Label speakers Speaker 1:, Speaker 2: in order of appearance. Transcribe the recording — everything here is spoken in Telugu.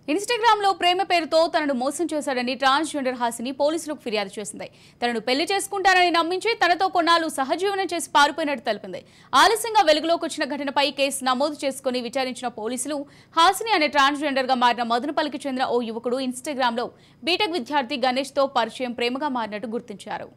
Speaker 1: ఇన్‌స్టాగ్రామ్ లో ప్రేమ పేరుతో తనను మోసం చేశాడని ట్రాన్స్‌జెండర్ హాసిని పోలీసులకు ఫిర్యాదు చేసింది. తనను పెళ్లి చేసుకుంటానని నమ్మించి తనతో కొన్నాళ్లు సహజీవనం చేసి పారిపోయినట్టు తెలిపింది. ఆలస్యంగా వెలుగులోకి వచ్చిన ఘటనపై కేసు నమోదు చేసుకుని విచారించిన పోలీసులు హాసిని అనే ట్రాన్స్‌జెండర్ గా మారిన మదనపల్లికి చెందిన ఓ యువకుడు ఇన్‌స్టాగ్రామ్ లో బీటెక్ విద్యార్థి గణేష్ తో పరిచయం ప్రేమగా మారినట్టు గుర్తించారు.